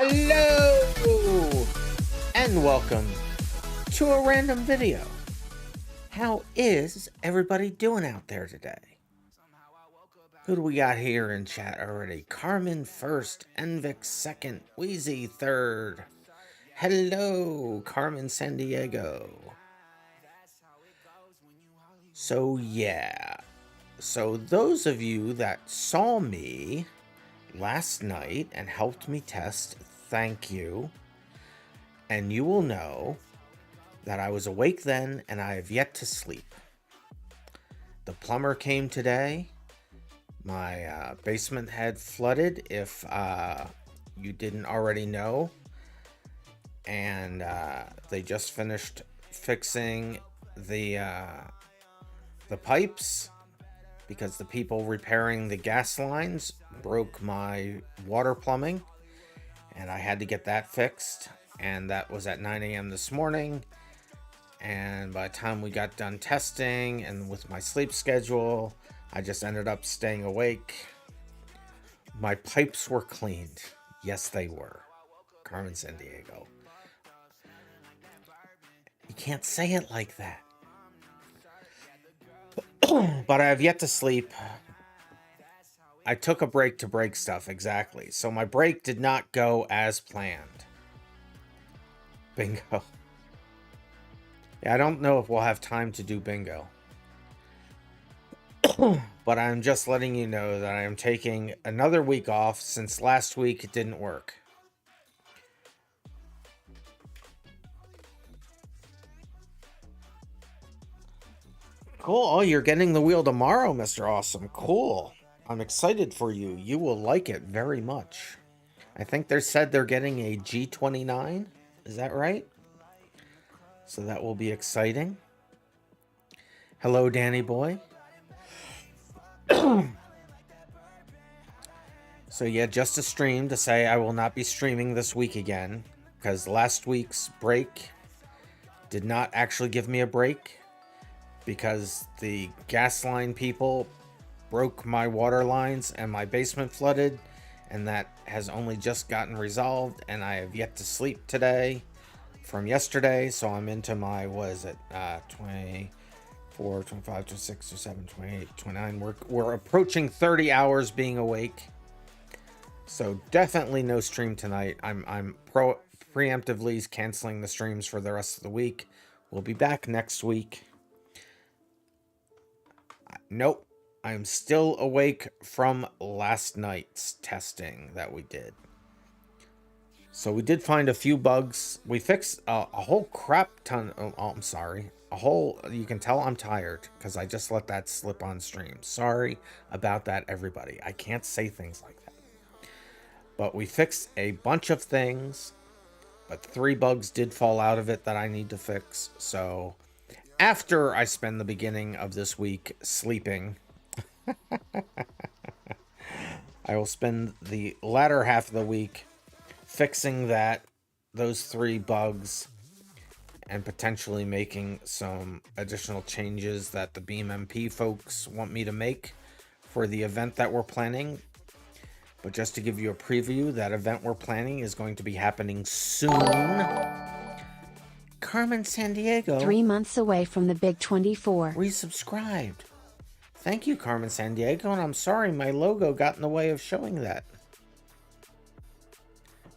Hello and welcome to a random video. How is everybody doing out there today? Who do we got here in chat already? Carmen first, Envix second, Wheezy third. Hello, Carmen San Diego. So yeah, so those of you that saw me last night and helped me test, thank you. And you will know that I was awake then and I have yet to sleep. The plumber came today. My basement had flooded, if you didn't already know. And they just finished fixing the pipes because the people repairing the gas lines broke my water plumbing. And I had to get that fixed. And that was at 9 a.m. this morning. And by the time we got done testing and with my sleep schedule, I just ended up staying awake. My pipes were cleaned. Yes, they were. Carmen San Diego. You can't say it like that. But I have yet to sleep. I took a break to break stuff, exactly. So my break did not go as planned. Bingo. Yeah, I don't know if we'll have time to do bingo. But I'm just letting you know that I am taking another week off since last week it didn't work. Cool. Oh, you're getting the wheel tomorrow, Mr. Awesome. Cool. I'm excited for you. You will like it very much. I think they said they're getting a G29. Is that right? So that will be exciting. Hello, Danny boy. So yeah, just a stream to say I will not be streaming this week again because last week's break did not actually give me a break because the gas line people broke my water lines and my basement flooded, and that has only just gotten resolved, and I have yet to sleep today from yesterday. So I'm into my, what is it, 24, 25, 26, 27, 28, 29. We're approaching 30 hours being awake. So definitely no stream tonight. I'm preemptively canceling the streams for the rest of the week. We'll be back next week. Nope. I'm still awake from last night's testing that we did. So we did find a few bugs. We fixed a whole crap ton. Oh, I'm sorry. You can tell I'm tired because I just let that slip on stream. Sorry about that, everybody. I can't say things like that. But we fixed a bunch of things, but 3 bugs did fall out of it that I need to fix. So after I spend the beginning of this week sleeping, I will spend the latter half of the week fixing those 3 bugs and potentially making some additional changes that the BeamMP folks want me to make for the event that we're planning. But just to give you a preview, that event we're planning is going to be happening soon. Carmen San Diego. 3 months away from the big 24. Resubscribed. Thank you, Carmen San Diego, and I'm sorry my logo got in the way of showing that.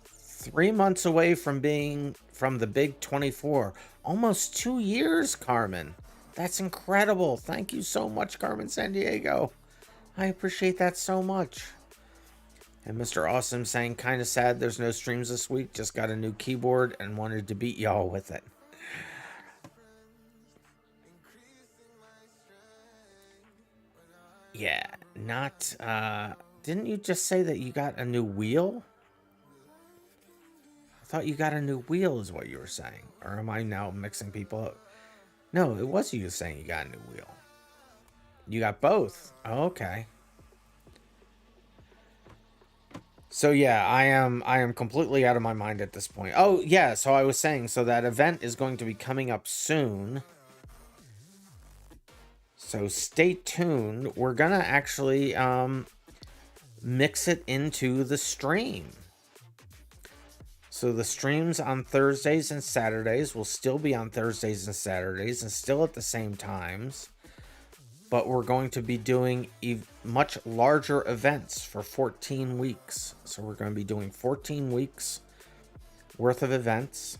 3 months away from being from the big 24. Almost 2 years, Carmen. That's incredible. Thank you so much, Carmen San Diego. I appreciate that so much. And Mr. Awesome saying, kind of sad there's no streams this week. Just got a new keyboard and wanted to beat y'all with it. Yeah, not, didn't you just say that you got a new wheel? I thought you got a new wheel is what you were saying. Or am I now mixing people up? No, it was you saying you got a new wheel. You got both. Oh, okay. So yeah, I am completely out of my mind at this point. Oh yeah, so I was saying, so that event is going to be coming up soon. So stay tuned. We're gonna actually mix it into the stream. So the streams on Thursdays and Saturdays will still be on Thursdays and Saturdays and still at the same times. But we're going to be doing much larger events for 14 weeks. So we're going to be doing 14 weeks worth of events.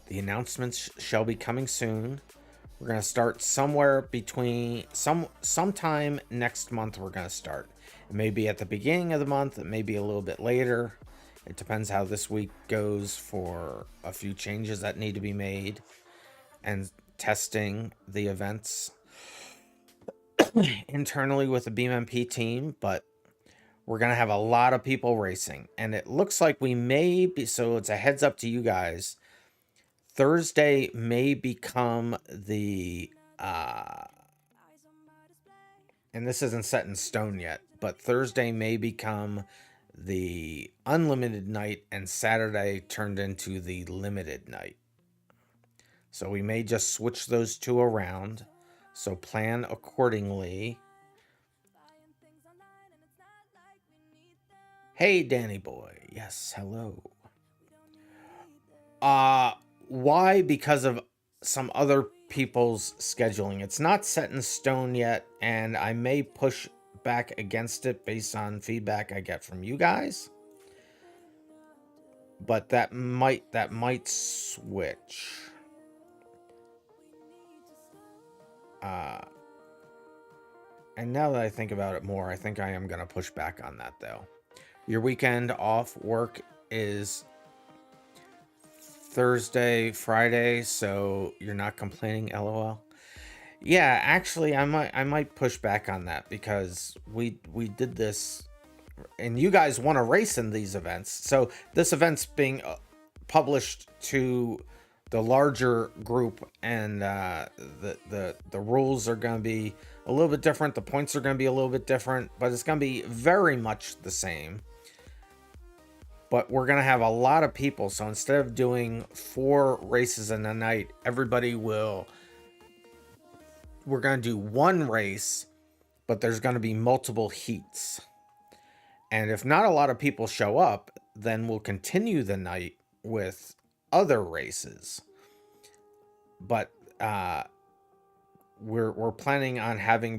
The announcements shall be coming soon. We're going to start somewhere between sometime next month. We're going to start. It may be at the beginning of the month. It may be a little bit later. It depends how this week goes for a few changes that need to be made and testing the events internally with the BeamMP team. But we're going to have a lot of people racing. And it looks like we may be, so it's a heads up to you guys. Thursday may become the, and this isn't set in stone yet, but Thursday may become the unlimited night and Saturday turned into the limited night. So we may just switch those two around. So plan accordingly. Hey, Danny boy. Yes, hello. Why? Because of some other people's scheduling. It's not set in stone yet, and I may push back against it based on feedback I get from you guys. But that might switch. And now that I think about it more, I think I am going to push back on that, though. Your weekend off work is Thursday, Friday, so you're not complaining, LOL. Yeah, actually, I might push back on that because we did this, and you guys want to race in these events. So this event's being published to the larger group, and the rules are going to be a little bit different. The points are going to be a little bit different, but it's going to be very much the same. But we're going to have a lot of people. So instead of doing 4 races in a night, we're going to do 1 race, but there's going to be multiple heats. And if not a lot of people show up, then we'll continue the night with other races. But we're planning on having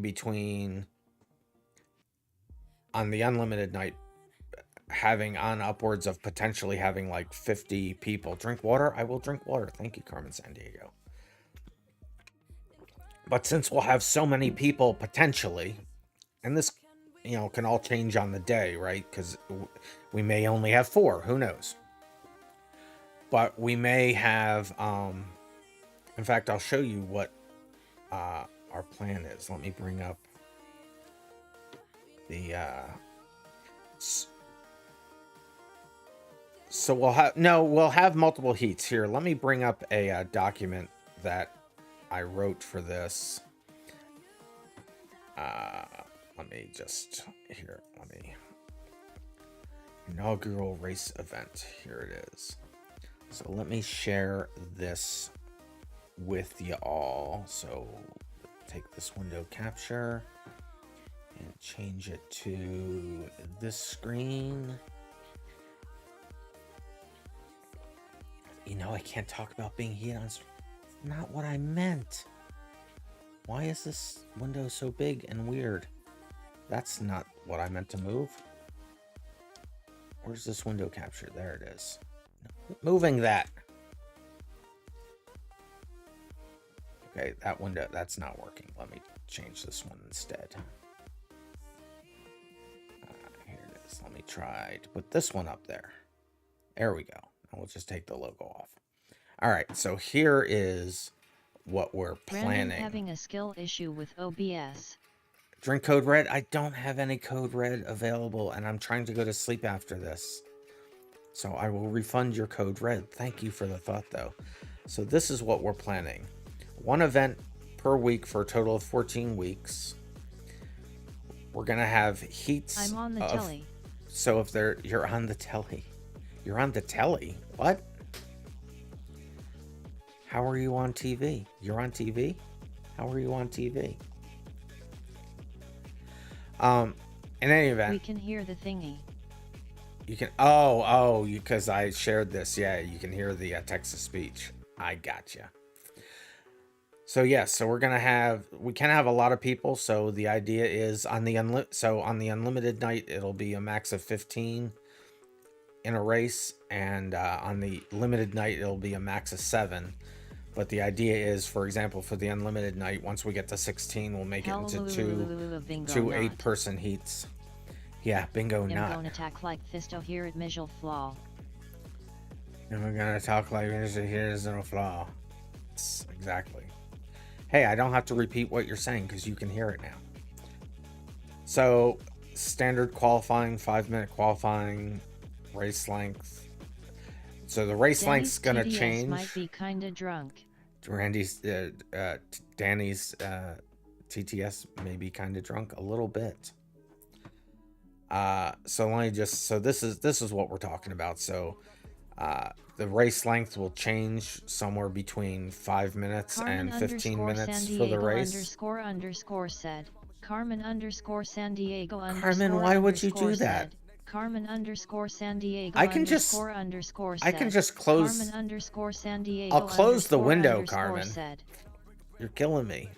on the unlimited night, having on upwards of potentially having like 50 people. Drink water? I will drink water. Thank you, Carmen Sandiego. But since we'll have so many people potentially, and this, can all change on the day, right? Because we may only have 4. Who knows? But we may have, in fact, I'll show you what our plan is. Let me bring up the, so we'll have multiple heats here. Let me bring up a document that I wrote for this. Inaugural race event. Here it is. So let me share this with you all. So take this window capture and change it to this screen. I can't talk about being heat on. Not what I meant. Why is this window so big and weird? That's not what I meant to move. Where's this window capture? There it is. No, moving that. Okay, that window, that's not working. Let me change this one instead. Here it is. Let me try to put this one up there. There we go. And we'll just take the logo off. All right, so here is what we're planning. Brandon having a skill issue with OBS. Drink code red. I don't have any code red available, and I'm trying to go to sleep after this. So I will refund your code red. Thank you for the thought, though. So this is what we're planning. 1 event per week for a total of 14 weeks. We're going to have heats. I'm on the telly. So if you're on the telly. You're on the telly? What? How are you on TV? You're on TV? How are you on TV? In any event. We can hear the thingy. You can, oh, because I shared this. Yeah, you can hear the text-to-speech. I gotcha. So yes, so we can have a lot of people. So the idea is on the unlimited night, it'll be a max of 15 in a race, and on the limited night, it'll be a max of 7. But the idea is, for example, for the unlimited night, once we get to 16, we'll make it into two 8-person heats. Yeah, bingo not. I'm gonna attack like Thisto here at Mijal Flaw. And we're gonna talk like here's no flaw. Exactly. Hey, I don't have to repeat what you're saying because you can hear it now. So, standard qualifying, 5-minute qualifying, race length. So the race length's gonna TDS change. Might be kinda drunk. Danny's TTS may be kinda drunk a little bit. So let me just, so this is what we're talking about. So the race length will change somewhere between 5 minutes Carmen and 15 minutes San for the Diego race. _ said. Carmen San Diego Carmen, why would you do that? Carmen San Diego I can just close. Carmen San Diego I'll close the window, Carmen. Said. You're killing me.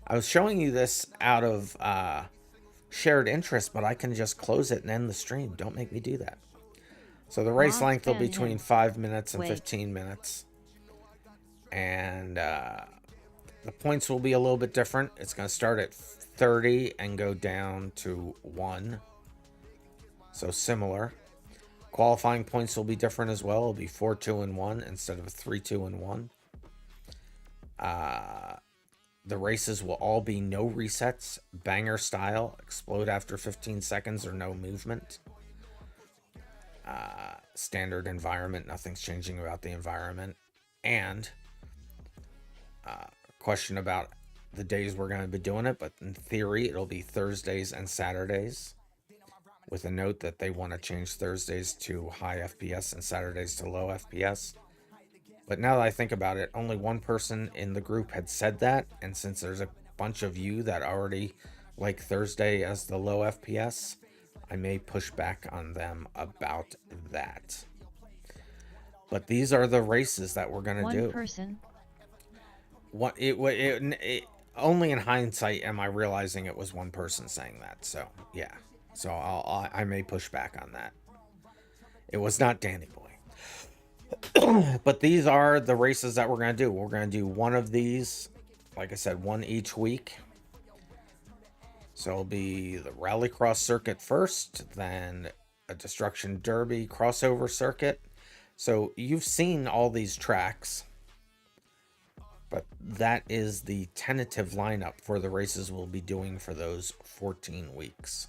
I was showing you this out of shared interest, but I can just close it and end the stream. Don't make me do that. So the race length will be between 5 minutes and 15 minutes. And the points will be a little bit different. It's going to start at 30 and go down to 1. So similar. Qualifying points will be different as well. It'll be 4, 2, and 1 instead of 3, 2, and 1. The races will all be no resets, banger style, explode after 15 seconds or no movement. Standard environment, nothing's changing about the environment. And question about the days we're going to be doing it, but in theory it'll be Thursdays and Saturdays, with a note that they want to change Thursdays to high FPS and Saturdays to low FPS. But now that I think about it, only one person in the group had said that, and since there's a bunch of you that already like Thursday as the low FPS, I may push back on them about that. But these are the races that we're going to do. One person. Only in hindsight am I realizing it was one person saying that. So, yeah. So I may push back on that. It was not Danny Boy. But these are the races that we're going to do. We're going to do one of these, like I said, one each week. So it'll be the Rallycross circuit first, then a Destruction Derby crossover circuit. So you've seen all these tracks, but that is the tentative lineup for the races we'll be doing for those 14 weeks.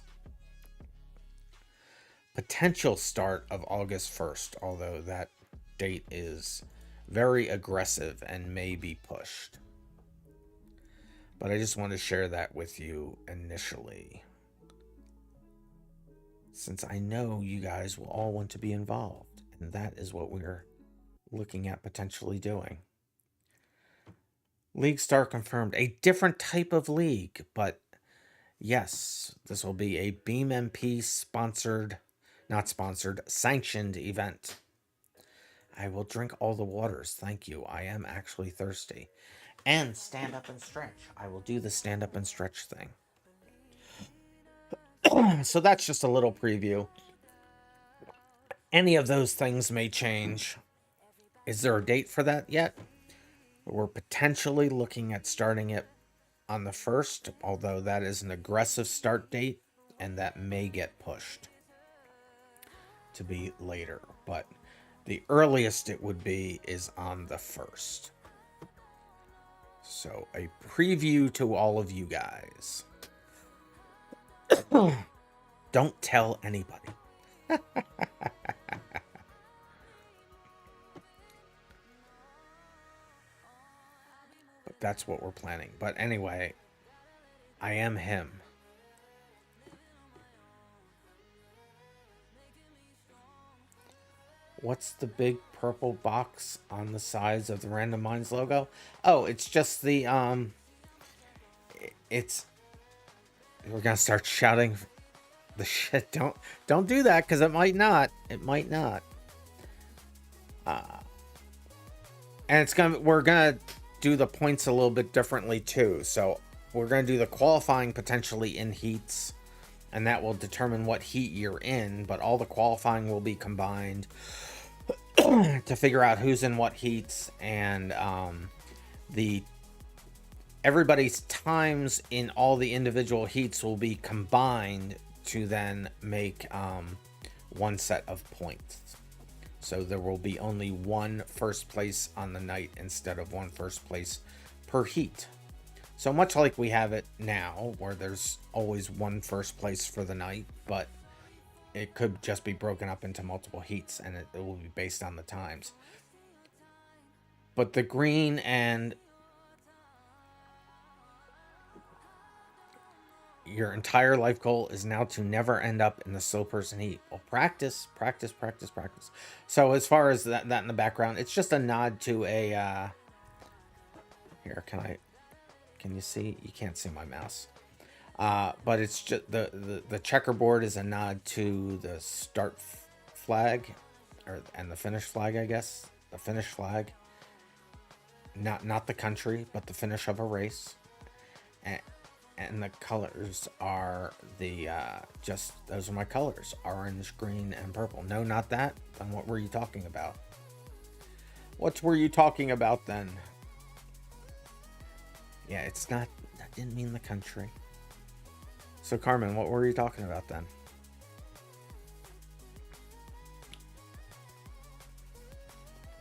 Potential start of August 1st, although that date is very aggressive and may be pushed. But I just want to share that with you initially, since I know you guys will all want to be involved, and that is what we're looking at potentially doing. League start confirmed. A different type of league, but yes, this will be a BeamMP sanctioned event. I will drink all the waters. Thank you. I am actually thirsty. And stand up and stretch. I will do the stand up and stretch thing. So that's just a little preview. Any of those things may change. Is there a date for that yet? We're potentially looking at starting it on the 1st, although that is an aggressive start date, and that may get pushed to be later. But the earliest it would be is on the 1st. So a preview to all of you guys. Don't tell anybody. But that's what we're planning. But anyway, I am him. What's the big purple box on the sides of the RandomMinds logo? Oh, it's just the, we're gonna start shouting the shit. Don't do that, because it might not. It might not. And we're gonna do the points a little bit differently too. So we're gonna do the qualifying potentially in heats, and that will determine what heat you're in. But all the qualifying will be combined to figure out who's in what heats, and everybody's times in all the individual heats will be combined to then make one set of points. So there will be only one first place on the night instead of one first place per heat. So much like we have it now, where there's always one first place for the night, but it could just be broken up into multiple heats, and it will be based on the times. But the green and your entire life goal is now to never end up in the slow person heat. Well, practice. So as far as that in the background, it's just a nod to a here, can you see? You can't see my mouse. But it's just the checkerboard is a nod to the start flag and the finish flag, I guess. The finish flag. Not the country, but the finish of a race. And the colors are those are my colors: orange, green, and purple. No, not that. Then what were you talking about? What were you talking about then? Yeah, it's not. I didn't mean the country. So Carmen, what were you talking about then?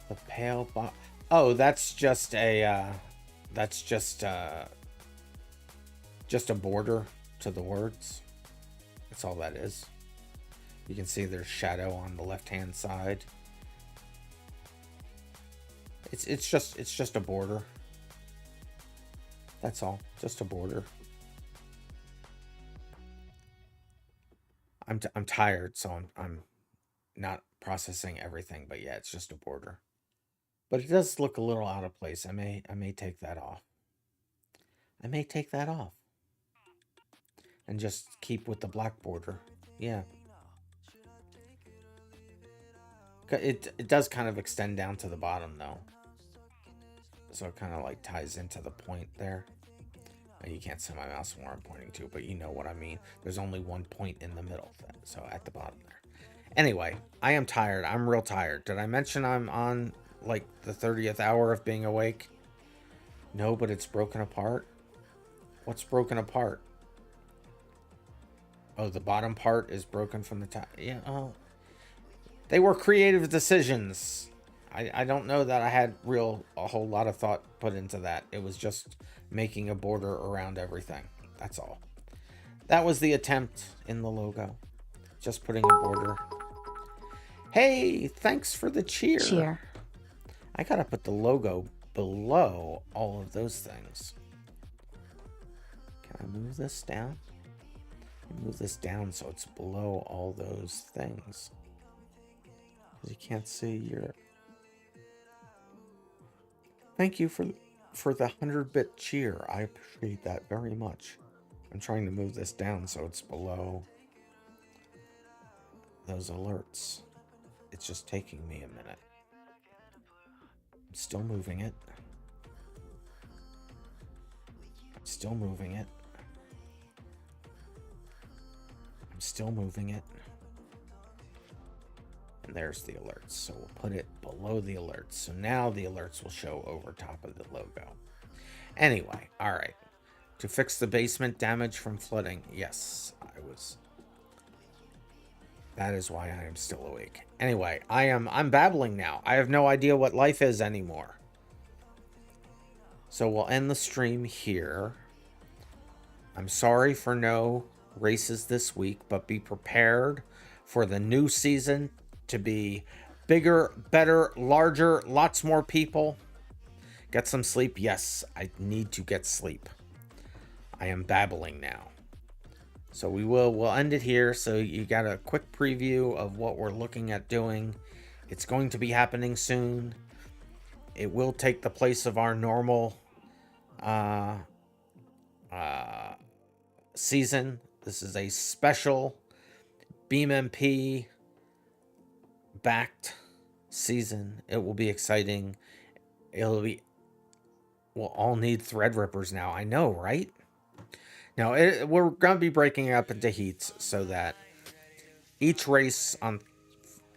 The pale box. Oh, that's just a border to the words. That's all that is. You can see there's shadow on the left-hand side. It's just a border. That's all. Just a border. I'm tired, so I'm not processing everything, but yeah, it's just a border. But it does look a little out of place. I may take that off. And just keep with the black border. Yeah. It does kind of extend down to the bottom though. So it kind of like ties into the point there. You can't see my mouse where I'm pointing to, but you know what I mean. There's only one point in the middle, so at the bottom there. Anyway, I am tired. I'm real tired. Did I mention I'm on like the 30th hour of being awake? No, but it's broken apart. What's broken apart? Oh, the bottom part is broken from the top. Yeah, oh. They were creative decisions. I don't know that I had a whole lot of thought put into that. It was just making a border around everything. That's all. That was the attempt in the logo. Just putting a border. Hey, thanks for the cheer. I gotta put the logo below all of those things. Can I move this down? Move this down so it's below all those things. Because you can't see your... Thank you for the 100-bit cheer. I appreciate that very much. I'm trying to move this down so it's below those alerts. It's just taking me a minute. I'm still moving it. I'm still moving it. I'm still moving it. And there's the alerts. So we'll put it below the alerts. So now the alerts will show over top of the logo. Anyway, all right. To fix the basement damage from flooding. Yes, I was. That is why I am still awake. Anyway, I'm babbling now. I have no idea what life is anymore. So we'll end the stream here. I'm sorry for no races this week, but be prepared for the new season to be bigger, better, larger, lots more people. Get some sleep. Yes, I need to get sleep. I am babbling now. So we'll end it here. So you got a quick preview of what we're looking at doing. It's going to be happening soon. It will take the place of our normal season. This is a special BeamMP backed season. It will be exciting. It'll be... We'll all need Threadrippers now. I know, right? Now, we're going to be breaking it up into heats so that each race on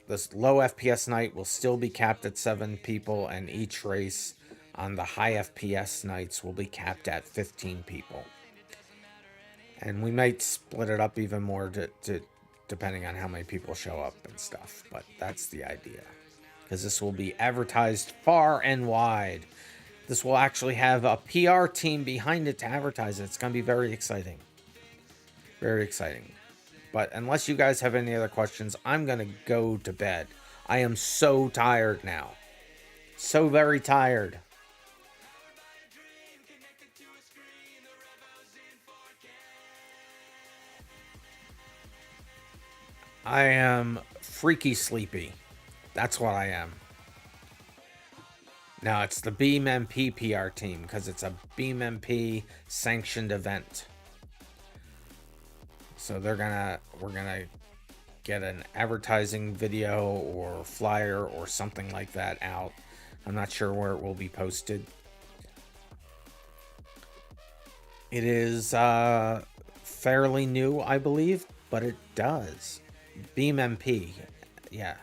this low FPS night will still be capped at 7 people, and each race on the high FPS nights will be capped at 15 people. And we might split it up even more to depending on how many people show up and stuff, but that's the idea. Because this will be advertised far and wide. This will actually have a PR team behind it to advertise it. It's going to be very exciting. Very exciting. But unless you guys have any other questions, I'm going to go to bed. I am so tired now. So very tired. I am freaky sleepy. That's what I am. Now it's the BeamMP PR team because it's a BeamMP sanctioned event. So we're gonna get an advertising video or flyer or something like that out. I'm not sure where it will be posted. It is fairly new, I believe, but it does. BeamMP, yeah.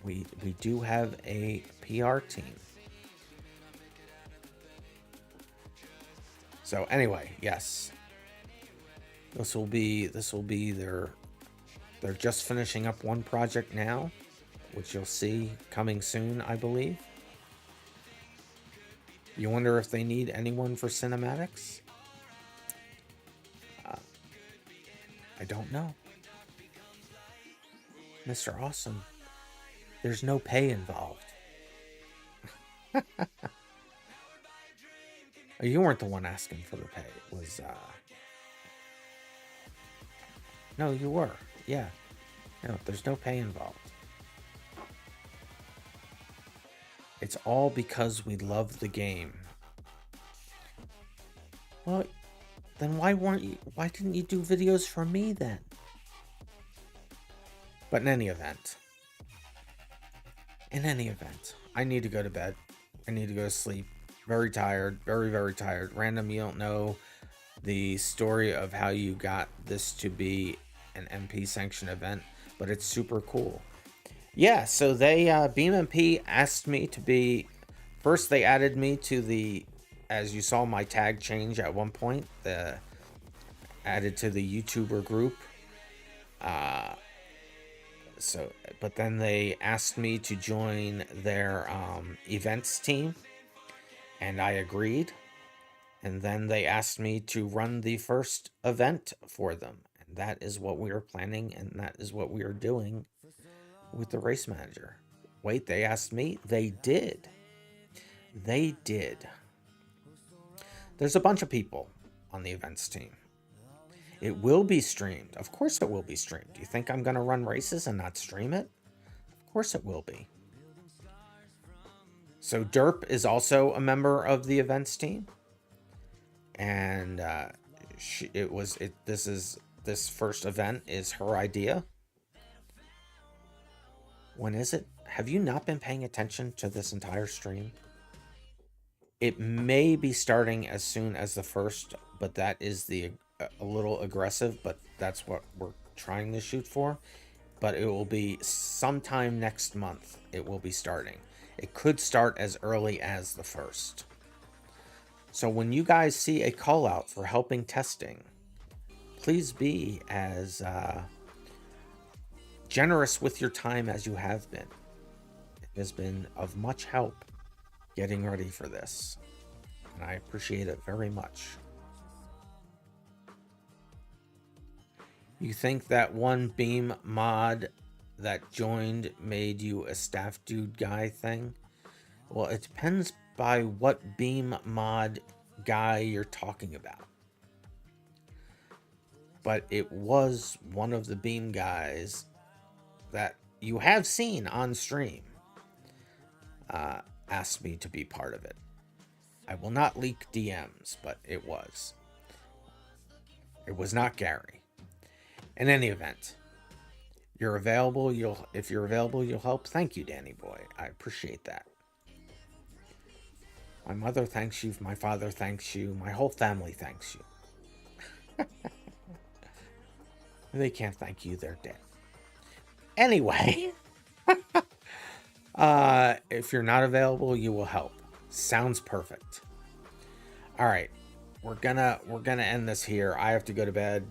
We do have a PR team. So anyway, yes. This will be they're just finishing up one project now, which you'll see coming soon, I believe. You wonder if they need anyone for cinematics? I don't know. Mr. Awesome, there's no pay involved. You weren't the one asking for the pay. It was, no, you were. Yeah. No, there's no pay involved. It's all because we love the game. Well, then why didn't you do videos for me then? But in any event, I need to go to bed. I need to go to sleep. Very tired, very, very tired. Random, you don't know the story of how you got this to be an MP sanctioned event, but it's super cool. Yeah, so they, BeamMP asked me to be, first they added me to the, as you saw my tag change at one point, added to the YouTuber group. But then they asked me to join their events team, and I agreed. And then they asked me to run the first event for them. And that is what we are planning, and that is what we are doing with the race manager. Wait, they asked me? They did. They did. There's a bunch of people on the events team. It will be streamed. Of course it will be streamed. Do you think I'm going to run races and not stream it? Of course it will be. So Derp is also a member of the events team. And this first event is her idea. When is it? Have you not been paying attention to this entire stream? It may be starting as soon as the first, but that is a little aggressive, but that's what we're trying to shoot for. But it will be sometime next month. It will be starting. It could start as early as the first. So when you guys see a call out for helping testing, please be as generous with your time as you have been. It has been of much help getting ready for this, and I appreciate it very much. You think that one Beam mod that joined made you a staff dude guy thing? Well, it depends by what Beam mod guy you're talking about. But it was one of the Beam guys that you have seen on stream asked me to be part of it. I will not leak DMs, but it was. It was not Gary. In any event, you're available. If you're available, you'll help. Thank you, Danny boy. I appreciate that. My mother thanks you. My father thanks you. My whole family thanks you. They can't thank you. They're dead. Anyway, if you're not available, you will help. Sounds perfect. All right, we're gonna end this here. I have to go to bed.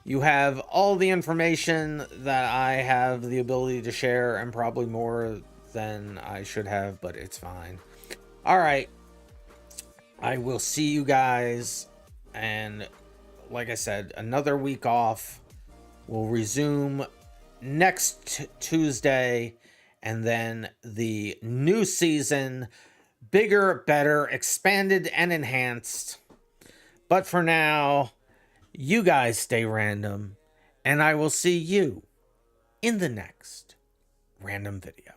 You have all the information that I have the ability to share, and probably more than I should have, but it's fine. All right, I will see you guys, and like I said, another week off. We'll resume next Tuesday, and then the new season, bigger, better, expanded, and enhanced. But for now, you guys stay random, and I will see you in the next random video.